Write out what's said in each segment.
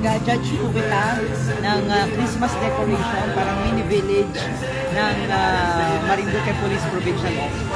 mag-judge po kita ng Christmas decoration, parang mini village ng Marinduque Police Provincial Office.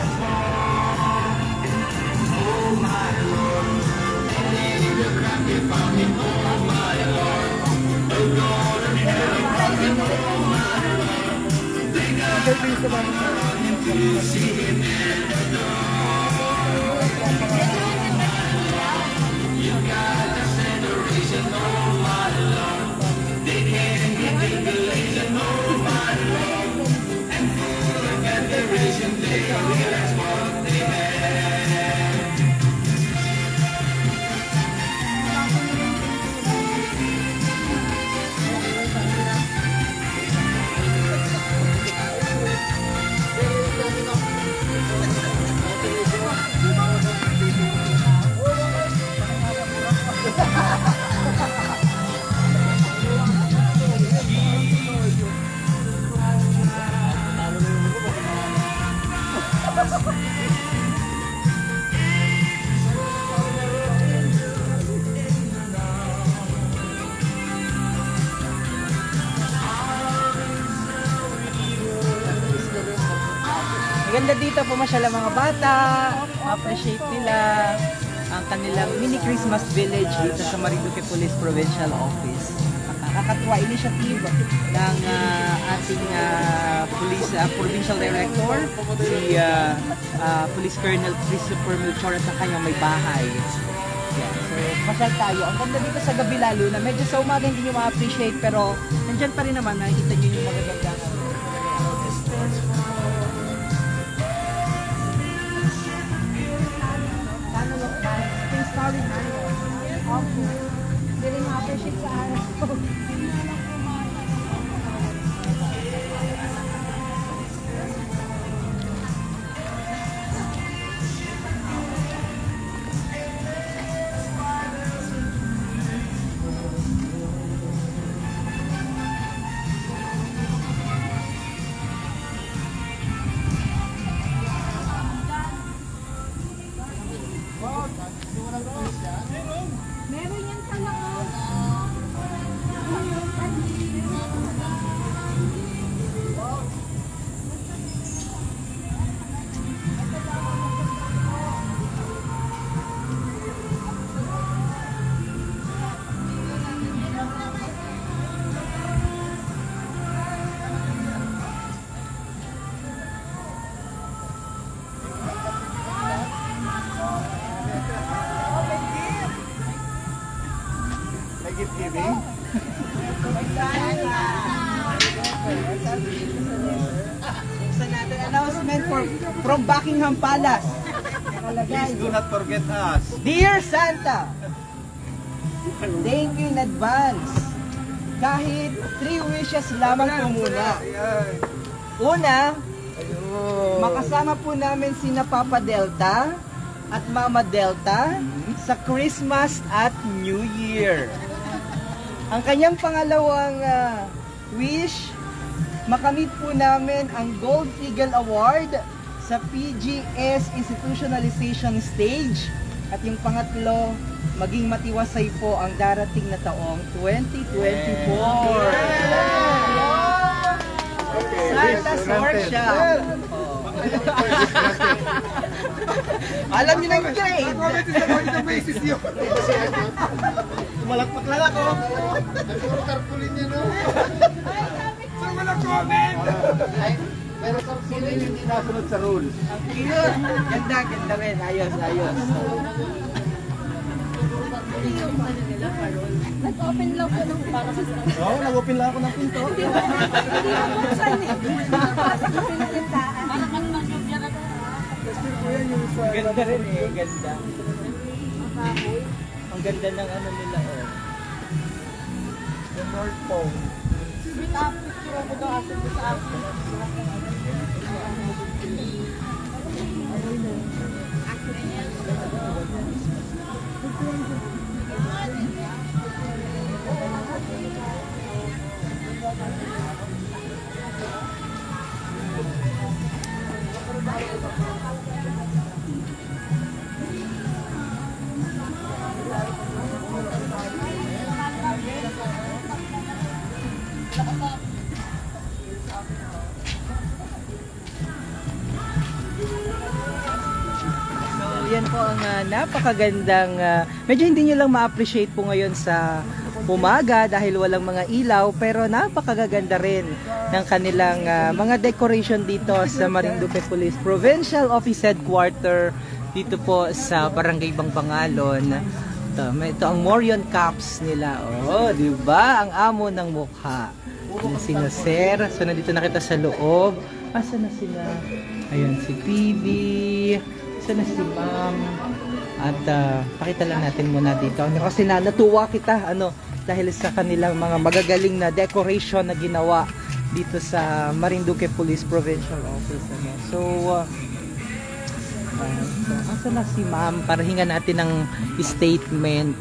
Maganda dito, pumasyal ang mga bata, appreciate nila ang kanilang mini Christmas village dito sa Marinduque Police Provincial Office. Nakakatuwa initiative ng ating Provincial Director, si Police Colonel Christopher Melchor at ang kanyang may bahay. Yeah, so, pasyal tayo. Ang ganda dito sa gabi lalo na medyo sa umaga hindi nyo ma-appreciate pero nandyan pa rin naman, nakikita nyo yung magaganda. Sorry, okay. Hindi ma-appreciate sa araw. Meron yan sa loob. Gift-giving? Buksan natin announcement from Buckingham Palace. Please do not forget us. Dear Santa, thank you in advance. Kahit 3 wishes lamang po muna. Una, makasama po namin sina Papa Delta at Mama Delta sa Christmas at New Year. Ang kanyang pangalawang wish, makamit po namin ang Gold Eagle Award sa PGS Institutionalization Stage. At yung pangatlo, maging matiwasay po ang darating na taong 2024. Santa's Workshop. Alam niyo na yung grade. Malakpak lang ako. Nagpuro karpulin niya, no? Saan mo nag-comment? Pero karpulin hindi nasunod sa rules. Ang cute. Ganda, ganda rin. Ayos, ayos. Nag-open lang po ng para sa sarap. Oo, nag-open lang ako ng pinto. Hindi mo buksan eh. Pasok kasi ng pintaan. Parang ano lang yung biyan natin. Ganda rin eh. Ganda. Ang ganda ng ano nila oh. The North Pole. Picture mo daw asin sa asin. yan po ang napakagandang, medyo hindi nyo lang ma-appreciate po ngayon sa umaga dahil walang mga ilaw, pero napakaganda rin ng kanilang mga decoration dito sa Marinduque Police Provincial Office Headquarter dito po sa Barangay Bangbangalon. Ito ang Morion Caps nila. Oh, di ba? Ang amo ng mukha. Sino sir? So nandito na kita sa loob. Asa na sila? Ayun si PD. Asa na si ma'am? At pakita lang natin muna dito. Kasi natuwa kita dahil sa kanilang mga magagaling na decoration na ginawa dito sa Marinduque Police Provincial Office. So asa na si ma'am para hinga natin ng statement.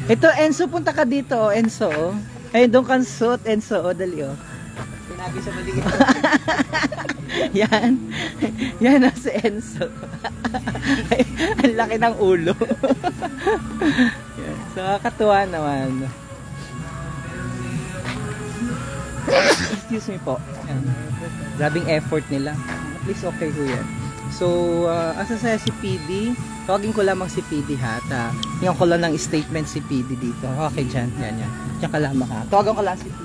Ito Enzo, punta ka dito Enzo. Ayun doon kang suit Enzo, dali Sinabi sa maligit. Yan na si Enzo. Ang laki ng ulo. So katuwa naman. Excuse me po. Grabing effort nila. At least okay ko yan. So, asa saya si PD? Tawagin ko lamang si PD ha. Tingnan ko lang ng statement si PD dito. Okay, dyan. Yan. Diyan ka lamang ha. Tawagan ko lang si PD.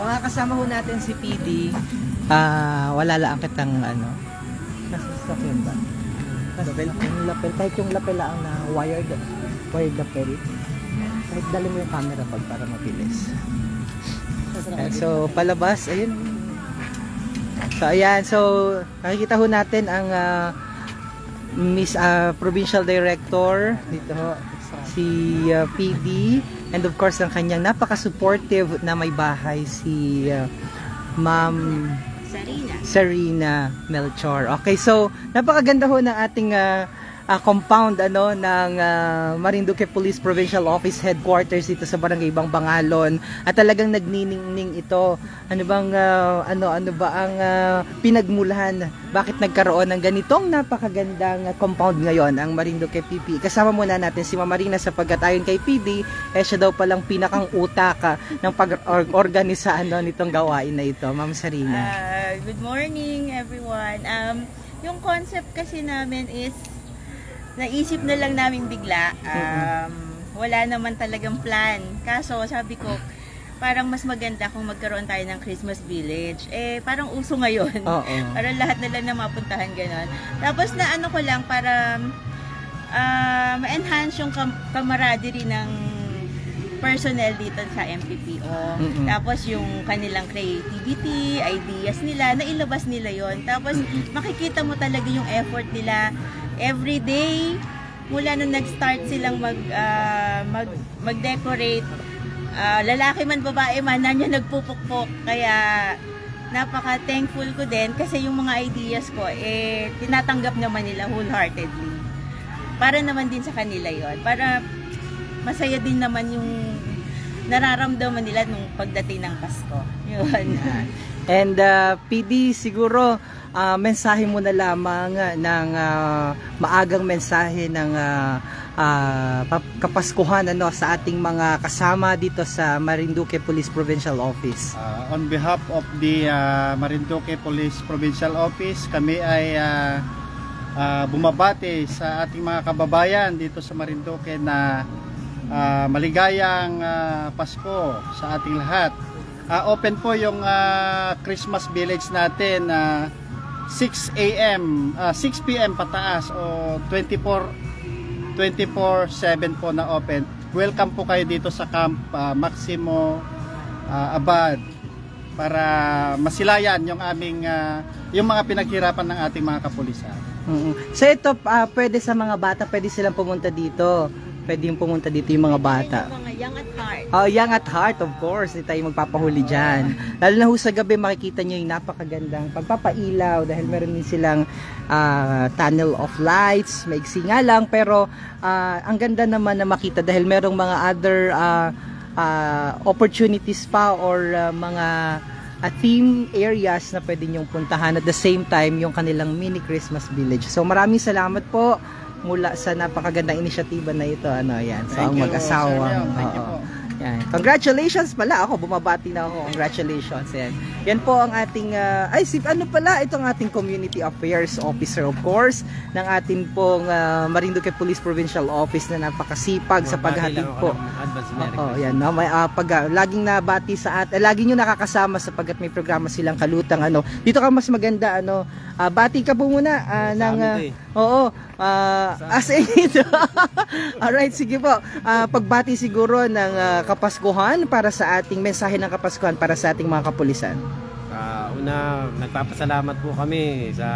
So, kasama ho natin si PD. Wala lang kitang nasa sakyan ba? Yung lapel, kahit yung lapel lang na wired lapel. Kahit dali mo yung camera para mabilis. So palabas, ayun. So ayan, so nakikita ho natin ang Miss Provincial Director dito ho, si PD. And of course, ang kanyang napaka-supportive na may bahay si Ma'am Sarina Melchor. Okay, so napakaganda ho ng ating compound ng Marinduque Police Provincial Office Headquarters dito sa Barangay Bangbangalon. At talagang nagniningning ito. Ano ba ang pinagmulahan? Bakit nagkaroon ng ganitong napakagandang compound ngayon ang Marinduque PP? Kasama muna natin si Ma'am Marina sapagkat ayon kay PD, siya daw palang pinakang utak ng pag-organisa nitong gawain na ito. Ma'am Sarina. Good morning everyone. Yung concept kasi namin is naisip na lang namin bigla. Wala naman talagang plan. Kaso sabi ko, parang mas maganda kung magkaroon tayo ng Christmas Village. Parang uso ngayon. Parang lahat na lang na mapuntahan ganon. Tapos na ko lang para ma-enhance yung camaraderie ng personnel dito sa MPPO. Tapos yung kanilang creativity, ideas nila, nailabas nila yon. Tapos makikita mo talaga yung effort nila every day mula nung nag-start silang mag-decorate. Lalaki man, babae man, nandiyan nagpupukpok. Kaya napaka-thankful ko din kasi yung mga ideas ko tinatanggap naman nila wholeheartedly. Para naman din sa kanila yon. Para masaya din naman yung nararamdaman nila nung pagdating ng Pasko. Yun. And PD, siguro mensahe mo na lamang ng maagang mensahe ng Kapaskuhan sa ating mga kasama dito sa Marinduque Police Provincial Office. On behalf of the Marinduque Police Provincial Office, kami ay bumabati sa ating mga kababayan dito sa Marinduque na maligayang Pasko sa ating lahat. Open po yung Christmas Village natin 6 p.m. pataas o 24/7 po na open. Welcome po kayo dito sa Camp Maximo Abad para masilayan yung aming yung mga pinaghirapan ng ating mga kapulisan. So ito pwede sa mga bata, pwede silang pumunta dito Pwede yung pumunta dito yung mga bata. Yung mga young at heart. Oh, young at heart, of course. Hindi tayo magpapahuli dyan. Lalo na ho sa gabi, makikita nyo yung napakagandang pagpapailaw dahil meron din silang tunnel of lights. Maiksi nga lang, pero ang ganda naman na makita dahil merong mga other opportunities pa or mga theme areas na pwede nyong puntahan at the same time yung kanilang mini Christmas village. So maraming salamat po mula sa napakagandang inisyatiba na ito. Yan. So ang mag-asawa. Yan. Congratulations pala ako. Bumabati na ako. Congratulations. Yan po ang ating itong ating community affairs officer, of course, ng ating pong Marinduque Police Provincial Office na napakasipag sa paghatid po. Yan, no? Laging nabati sa laging nyo nakakasama sapagkat may programa silang kalutang dito ka mas maganda bati ka po muna as in ito. Alright, sige po. Pagbati siguro ng Kapaskuhan para sa ating mensahe ng Kapaskuhan para sa ating mga kapulisan. Una, nagpapasalamat po kami sa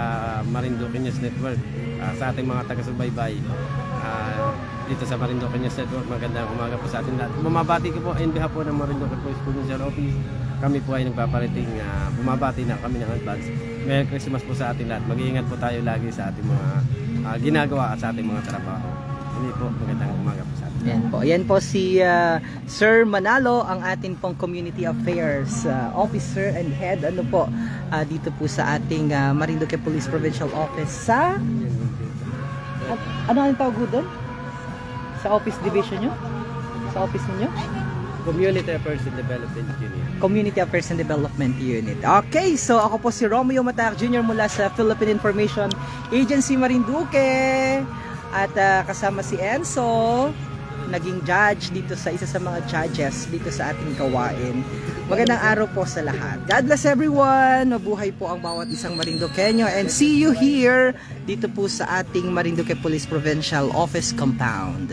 Marinduque News Network, sa ating mga taga-subaybay dito sa Marinduque News Network. Magandang umaga po sa ating lahat. Bumabati ko po in behalf po ng Marinduque Police Provincial Office. Kami po ay nagpaparating, bumabati na kami ng advance. Merry Christmas po sa ating lahat. Mag-iingat po tayo lagi sa ating mga ginagawa at sa ating mga trabaho. Hindi po, magandang umaga po sa atin. Yan po si Sir Manalo, ang ating pong Community Affairs Officer and Head dito po sa ating Marinduque Police Provincial Office sa ano ang tawag doon? Sa office division nyo? Sa office niyo? Community Affairs and Development Unit. Community Affairs and Development Unit. Okay, so ako po si Romeo Matac Jr. mula sa Philippine Information Agency Marinduque. At kasama si Enzo, naging judge dito sa isa sa mga judges dito sa ating gawain. Magandang araw po sa lahat. God bless everyone. Mabuhay po ang bawat isang Marinduqueño and see you here dito po sa ating Marinduque Police Provincial Office Compound.